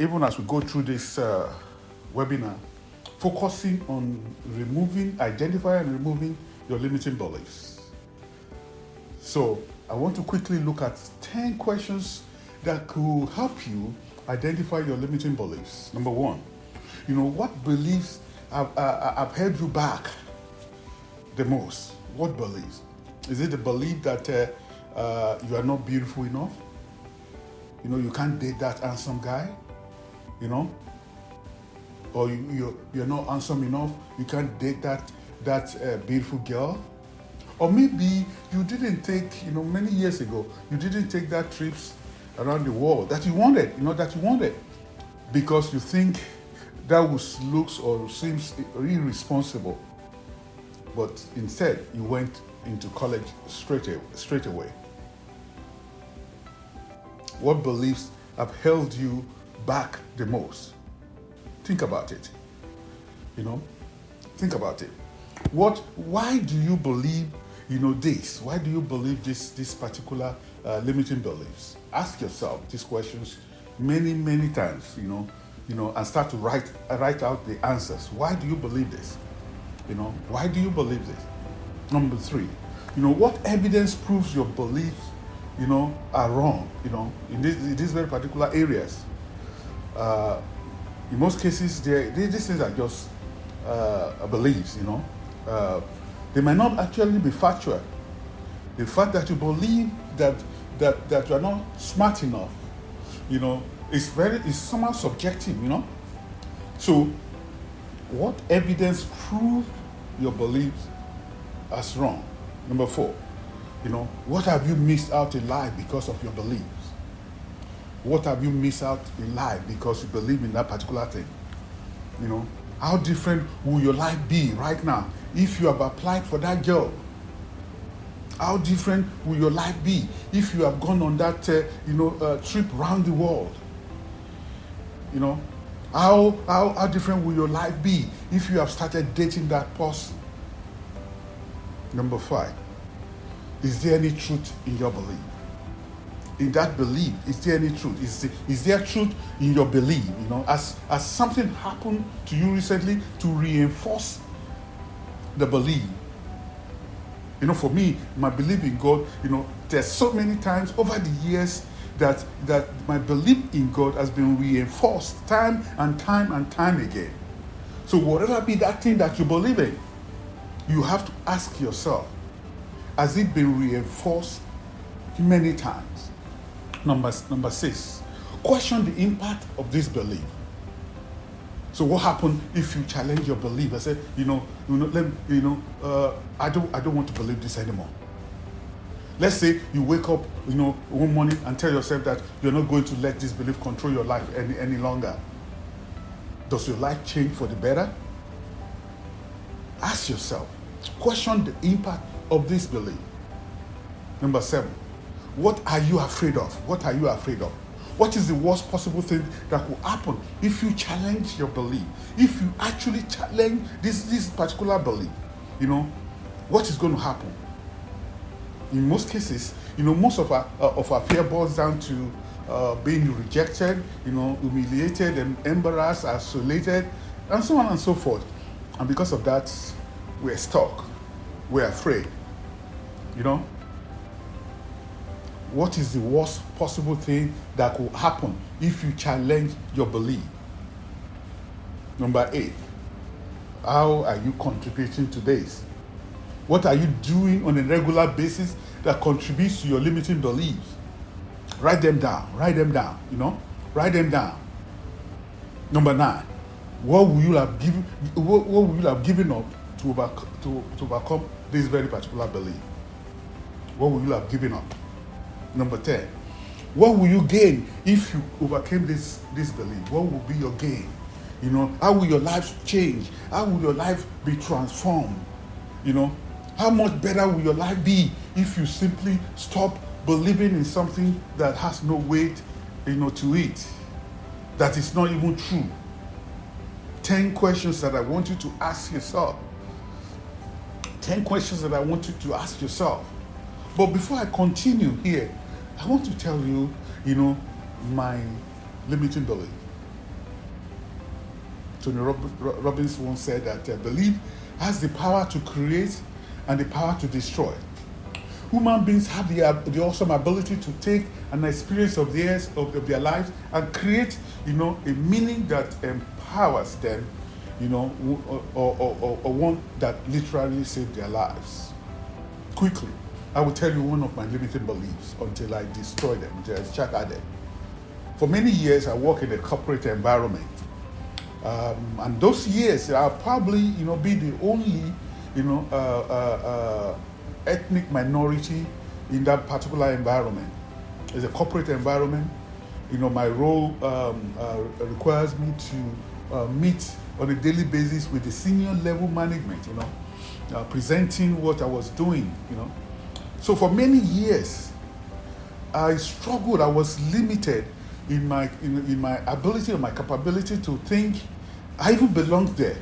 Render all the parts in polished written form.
even as we go through this webinar, focusing on identifying and removing your limiting beliefs. So I want to quickly look at 10 questions that could help you identify your limiting beliefs. Number one, what beliefs have held you back the most? What beliefs? Is it the belief that you are not beautiful enough? You can't date that handsome guy, or you're not handsome enough, you can't date that beautiful girl. Or maybe you didn't take, many years ago, you didn't take that trips around the world that you wanted, because you think that looks or seems irresponsible. But instead, you went into college straight away. What beliefs have held you back the most? Think about it. Think about it. Why do you believe, this? Why do you believe this particular limiting beliefs? Ask yourself these questions many times, and start to write out the answers. Why do you believe this? Why do you believe this? Number three, what evidence proves your beliefs, are wrong, in these very particular areas? In most cases, these things are just beliefs, they might not actually be factual. The fact that you believe that you are not smart enough, is somehow subjective, So, what evidence proves your beliefs as wrong? Number four, what have you missed out in life because of your beliefs? What have you missed out in life because you believe in that particular thing? How different will your life be right now if you have applied for that job? How different will your life be if you have gone on that trip around the world? How different will your life be if you have started dating that person? Number five, is there any truth in your belief? In that belief, is there any truth? Is there truth in your belief? As something happened to you recently to reinforce the belief. For me, my belief in God, there's so many times over the years that my belief in God has been reinforced time and time again. So whatever be that thing that you believe in, you have to ask yourself, has it been reinforced many times? Number six, question the impact of this belief. So what happens if you challenge your belief? I say, I don't want to believe this anymore. Let's say you wake up, one morning and tell yourself that you're not going to let this belief control your life any longer. Does your life change for the better? Ask yourself, question the impact of this belief. Number seven, what are you afraid of? What are you afraid of? What is the worst possible thing that will happen if you challenge your belief? If you actually challenge this particular belief, what is going to happen? In most cases, most of our fear boils down to being rejected, humiliated and embarrassed, isolated, and so on and so forth. And because of that, we're stuck. We're afraid. What is the worst possible thing that could happen if you challenge your belief? Number 8, how are you contributing to this? What are you doing on a regular basis that contributes to your limiting beliefs? Write them down, write them down. Number 9, what will you have given up to overcome this very particular belief? What will you have given up? Number 10, what will you gain if you overcame this belief? What will be your gain? How will your life change? How will your life be transformed? How much better will your life be if you simply stop believing in something that has no weight, to it, that is not even true? 10 questions that I want you to ask yourself. 10 questions that I want you to ask yourself. But before I continue here, I want to tell you, my limiting belief. Tony Robbins once said that belief has the power to create and the power to destroy. Human beings have the awesome ability to take an experience of theirs, of their lives, and create, a meaning that empowers them, or one that literally saved their lives. Quickly, I will tell you one of my limiting beliefs until I destroy them, until I shatter them. For many years, I worked in a corporate environment. And those years, I'll probably, be the only, ethnic minority in that particular environment. It's a corporate environment. My role requires me to meet on a daily basis with the senior level management, presenting what I was doing, So for many years, I struggled. I was limited in my ability or my capability to think I even belong there,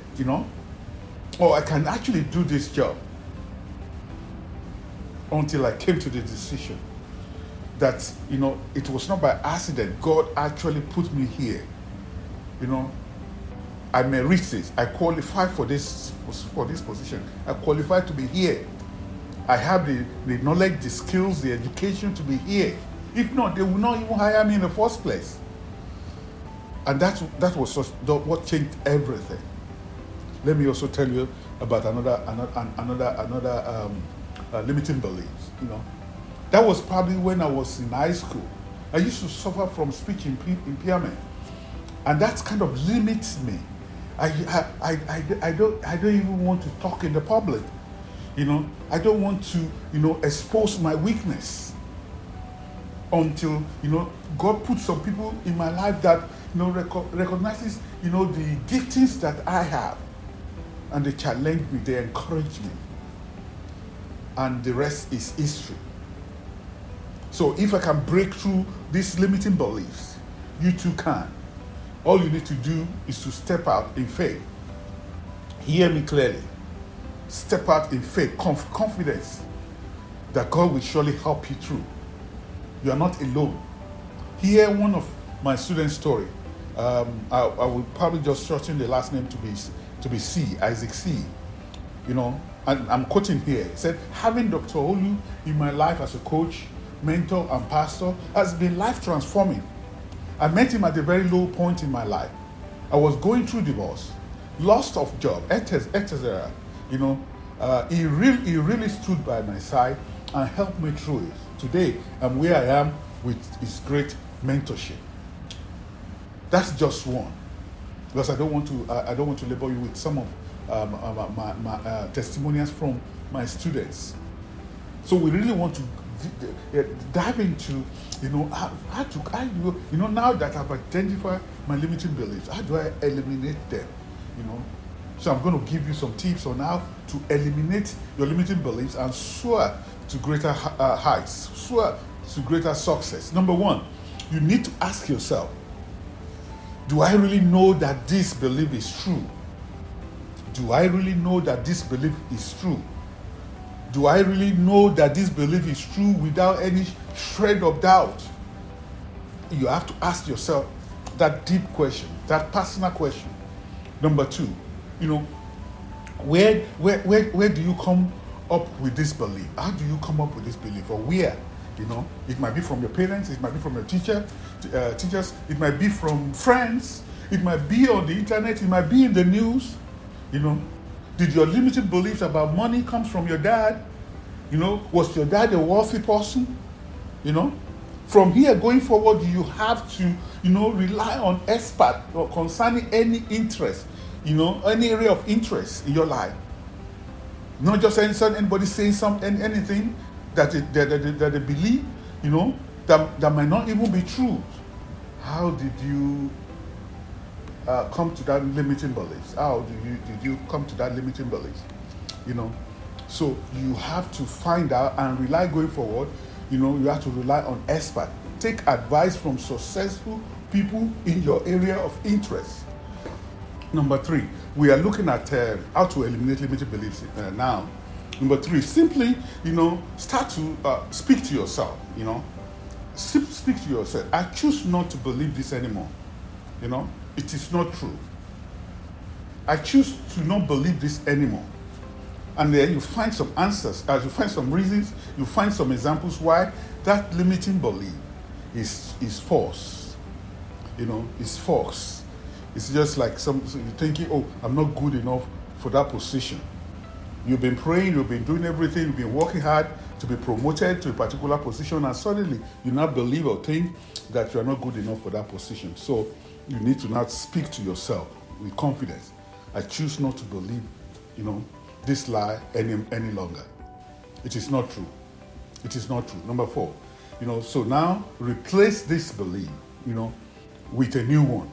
or I can actually do this job. Until I came to the decision that, it was not by accident. God actually put me here. I merited it. I qualified for this position. I qualified to be here. I have the knowledge, the skills, the education to be here. If not, they would not even hire me in the first place. And that was what changed everything. Let me also tell you about another limiting beliefs. That was probably when I was in high school. I used to suffer from speech impairment, and that kind of limits me. I don't even want to talk in the public. I don't want to expose my weakness until God put some people in my life that recognizes the giftings that I have, and they challenge me, they encourage me. And the rest is history. So if I can break through these limiting beliefs, you too can. All you need to do is to step out in faith. Hear me clearly. Step out in faith, confidence that God will surely help you through. You are not alone. Hear one of my students' story. I will probably just shorten the last name to be C, Isaac C. And I'm quoting here. He said, having Dr. Olu in my life as a coach, mentor, and pastor has been life transforming. I met him at a very low point in my life. I was going through divorce, loss of job, etc. He really stood by my side and helped me through it. Today, I'm where I am with his great mentorship. That's just one, because I don't want to label you with some of my testimonials from my students. So we really want to dive into, how do now that I've identified my limiting beliefs, how do I eliminate them? So I'm going to give you some tips on how to eliminate your limiting beliefs and soar to greater heights, soar to greater success. Number one, you need to ask yourself, do I really know that this belief is true? Do I really know that this belief is true? Do I really know that this belief is true without any shred of doubt? You have to ask yourself that deep question, that personal question. Number two, where do you come up with this belief? How do you come up with this belief, or where? It might be from your parents, it might be from your teachers, it might be from friends, it might be on the internet, it might be in the news. Did your limited beliefs about money come from your dad? Was your dad a wealthy person? From here going forward, you have to, rely on experts concerning any interest, any area of interest in your life. Not just anybody saying anything that they believe, that might not even be true. How did you come to that limiting beliefs? How did you come to that limiting beliefs? So you have to find out and rely going forward. You have to rely on experts. Take advice from successful people in your area of interest. Number three, we are looking at how to eliminate limiting beliefs now. Number three, simply, start to speak to yourself. Speak to yourself. I choose not to believe this anymore. It is not true. I choose to not believe this anymore. And then you find some answers, you find some reasons, you find some examples why that limiting belief is false. It's false. It's just like so you're thinking, oh, I'm not good enough for that position. You've been praying, you've been doing everything, you've been working hard to be promoted to a particular position, and suddenly you now believe or think that you are not good enough for that position. So you need to now speak to yourself with confidence. I choose not to believe, this lie any longer. It is not true. It is not true. Number 4, so now replace this belief, with a new one.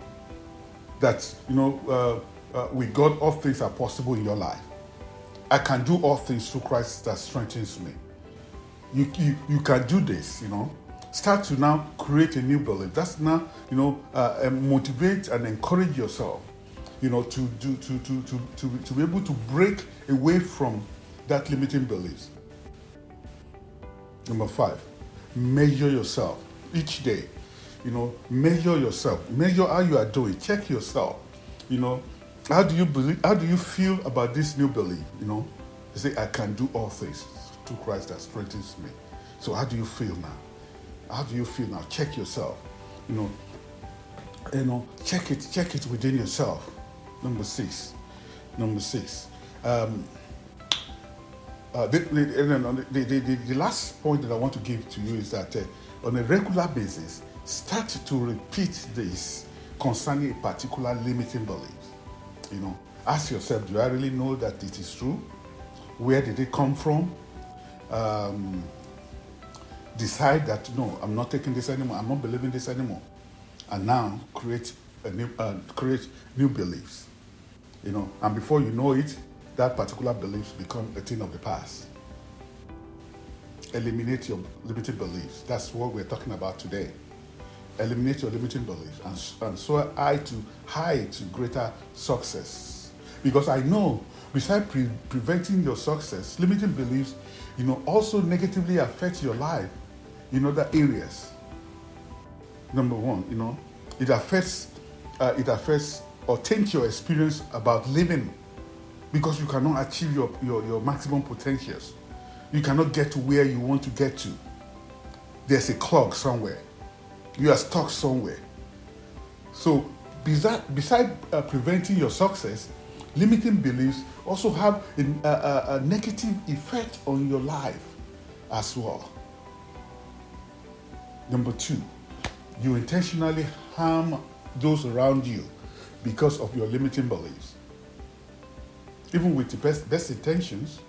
That, with God, all things are possible in your life. I can do all things through Christ that strengthens me. You can do this, Start to now create a new belief. That's now, motivate and encourage yourself, to be able to break away from that limiting beliefs. Number 5, measure yourself each day. Measure yourself. Measure how you are doing. Check yourself. How do you feel about this new belief? You say, I can do all things through Christ that strengthens me. So how do you feel now? How do you feel now? Check yourself. Check it within yourself. Number 6. The last point that I want to give to you is that on a regular basis, start to repeat this concerning a particular limiting belief. Ask yourself, do I really know that it is true? Where did it come from? Decide that, no, I'm not taking this anymore. I'm not believing this anymore. And now create new beliefs. And before you know it, that particular beliefs become a thing of the past. Eliminate your limiting beliefs. That's what we're talking about today. Eliminate your limiting beliefs and so high to greater success. Because I know, besides preventing your success, limiting beliefs, also negatively affect your life in other areas. Number 1, it affects or taint your experience about living, because you cannot achieve your maximum potentials. You cannot get to where you want to get to. There's a clog somewhere. You are stuck somewhere. So besides preventing your success, limiting beliefs also have a negative effect on your life as well. Number 2, you intentionally harm those around you because of your limiting beliefs. Even with the best intentions,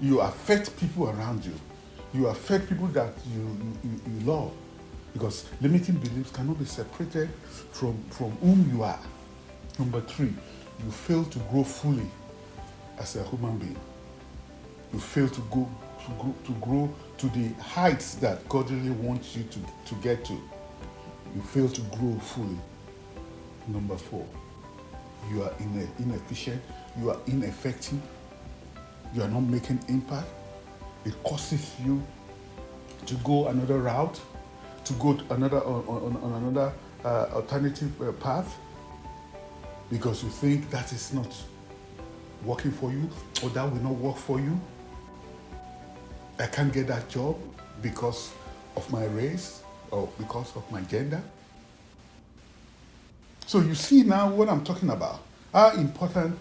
you affect people around you. You affect people that you love. Because limiting beliefs cannot be separated from whom you are. Number 3, you fail to grow fully as a human being. You fail to grow to the heights that God really wants you to get to. You fail to grow fully. Number 4, you are inefficient. You are ineffective. You are not making impact. It causes you to go another route, to go on another alternative path, because you think that is not working for you, or that will not work for you. I can't get that job because of my race or because of my gender. So you see now what I'm talking about, how important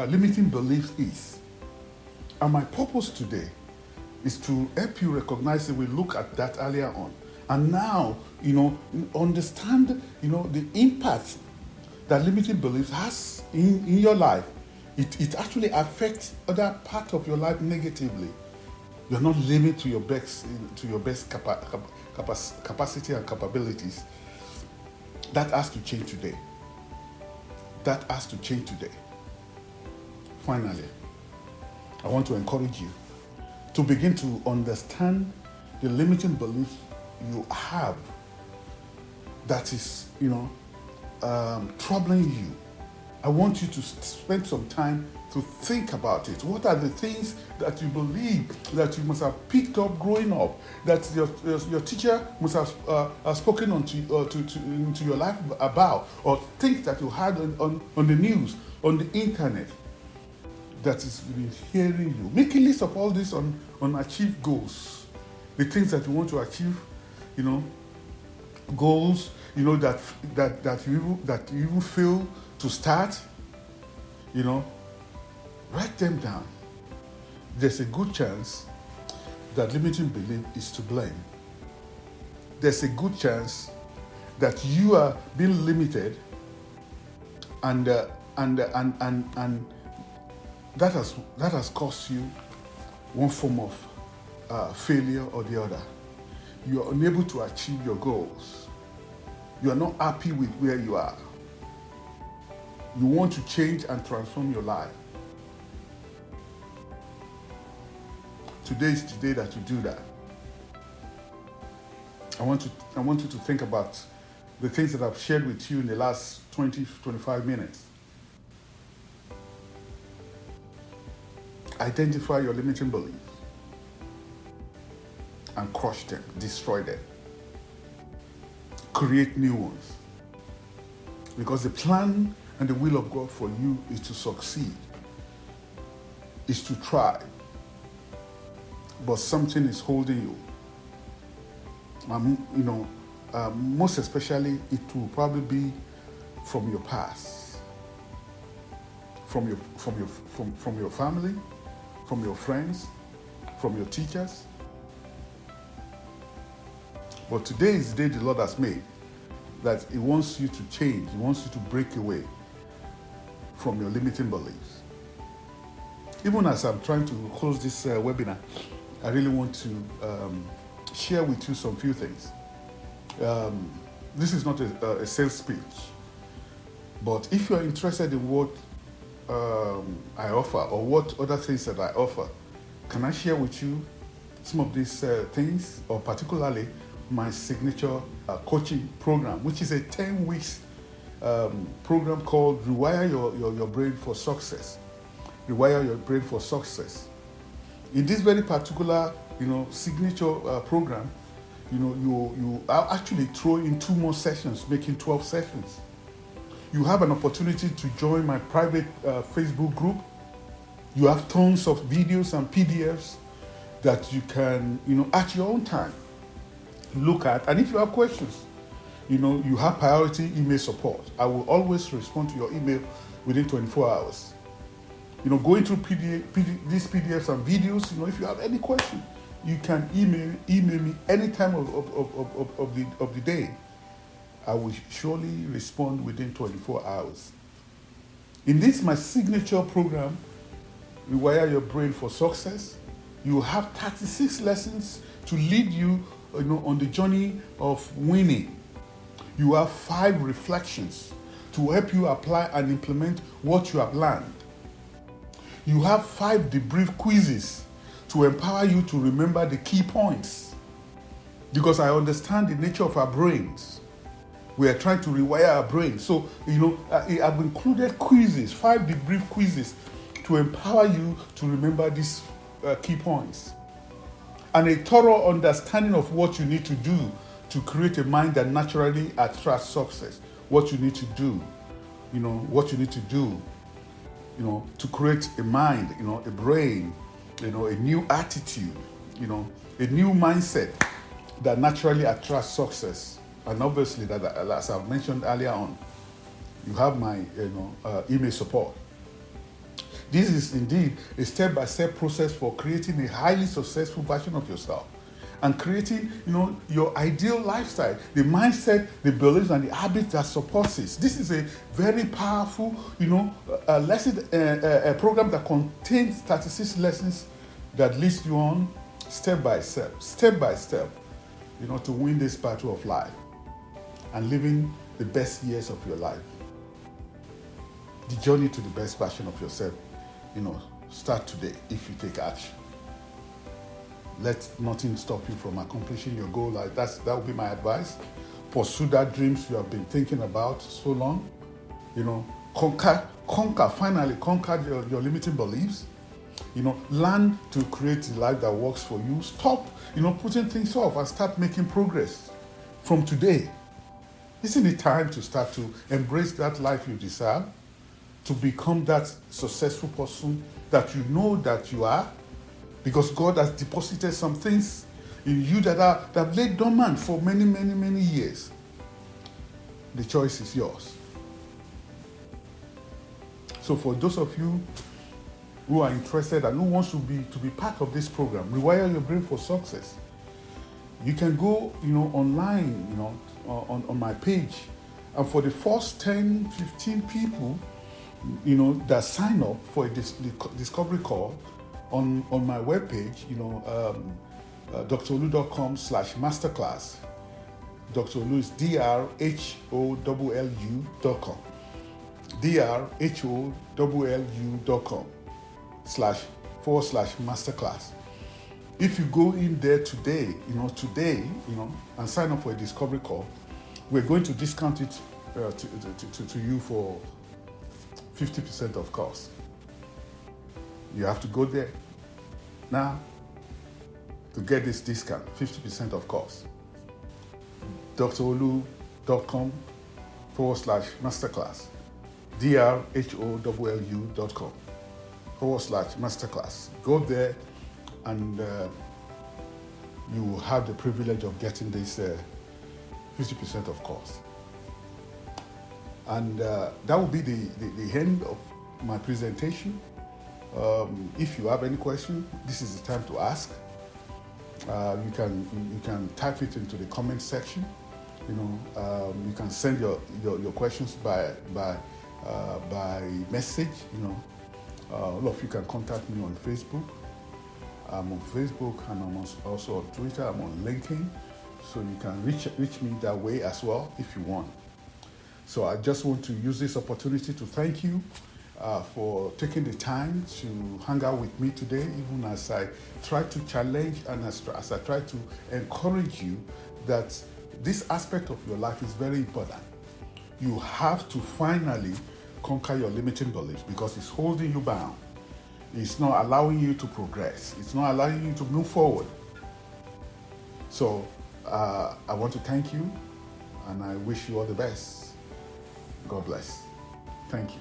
limiting beliefs is. And my purpose today is to help you recognize that we look at that earlier on. And now, understand, the impact that limiting beliefs has in your life. It actually affects other part of your life negatively. You're not living to your best capacity and capabilities. That has to change today. That has to change today. Finally, I want to encourage you to begin to understand the limiting beliefs you have that is, troubling you. I want you to spend some time to think about it. What are the things that you believe that you must have picked up growing up, that your teacher must have spoken into your life about, or things that you had on the news, on the internet, that is been hearing you. Make a list of all this on achieved goals, the things that you want to achieve, goals, that you even fail to start, write them down. There's a good chance that limiting belief is to blame. There's a good chance that you are being limited, and that has caused you one form of failure or the other. You are unable to achieve your goals. You are not happy with where you are. You want to change and transform your life. Today is the day that you do that. I want you to think about the things that I've shared with you in the last 20-25 minutes. Identify your limiting beliefs and crush them, destroy them. Create new ones. Because the plan and the will of God for you is to succeed, is to try. But something is holding you. Most especially, it will probably be from your past, from your family, from your friends, from your teachers. But today is the day the Lord has made, that He wants you to change. He wants you to break away from your limiting beliefs. Even as I'm trying to close this webinar, I really want to share with you some few things. This is not a sales speech, but if you are interested in what I offer or what other things that I offer, can I share with you some of these things, or particularly my signature coaching program, which is a 10 weeks program called Rewire Your Brain for Success. Rewire Your Brain for Success. In this very particular, signature program, you actually throw in 2 more sessions, making 12 sessions. You have an opportunity to join my private Facebook group. You have tons of videos and PDFs that you can, at your own time, look at. And if you have questions, you have priority email support. I will always respond to your email within 24 hours. Going through these PDFs and videos, if you have any question, you can email me any time of the day. I will surely respond within 24 hours. In this, my signature program, Rewire Your Brain for Success, you have 36 lessons to lead you, on the journey of winning. You have 5 reflections to help you apply and implement what you have learned. You have 5 debrief quizzes to empower you to remember the key points. Because I understand the nature of our brains. We are trying to rewire our brains. So, I've included quizzes, 5 debrief quizzes to empower you to remember these key points. And a thorough understanding of what you need to do to create a mind that naturally attracts success. What you need to do, what you need to do, to create a mind, a brain, a new attitude, a new mindset that naturally attracts success. And obviously, that, as I've mentioned earlier on, you have my email support. This is indeed a step-by-step process for creating a highly successful version of yourself and creating, your ideal lifestyle, the mindset, the beliefs, and the habits that supports it. This is a very powerful, lesson, a program that contains 36 lessons that leads you on step by step, to win this battle of life and living the best years of your life. The journey to the best version of yourself, start today if you take action. Let nothing stop you from accomplishing your goal. That would be my advice. Pursue that dreams you have been thinking about so long. finally conquer your limiting beliefs. Learn to create a life that works for you. Stop, putting things off and start making progress from today. Isn't it time to start to embrace that life you desire? To become that successful person that you know that you are? Because God has deposited some things in you that lay dormant for many, many, many years. The choice is yours. So for those of you who are interested and who wants to be part of this program, Rewire Your Brain for Success, you can go, online, on my page. And for the first 10, 15 people, that sign up for a discovery call on my webpage, drolu.com/masterclass. Dr. Olu is drhoolu.com. drhoolu.com//masterclass. If you go in there today, and sign up for a discovery call, we're going to discount it to you for 50% of cost. You have to go there now to get this discount, 50% of cost. drolu.com/masterclass. drhoolu.com/masterclass. Go there and you will have the privilege of getting this 50% of cost. And that will be the end of my presentation. If you have any question, this is the time to ask. You can type it into the comment section. You can send your questions by message. All of you can contact me on Facebook. I'm on Facebook and I'm also on Twitter. I'm on LinkedIn, so you can reach me that way as well if you want. So I just want to use this opportunity to thank you for taking the time to hang out with me today, even as I try to challenge and as I try to encourage you that this aspect of your life is very important. You have to finally conquer your limiting beliefs because it's holding you bound. It's not allowing you to progress. It's not allowing you to move forward. So I want to thank you and I wish you all the best. God bless. Thank you.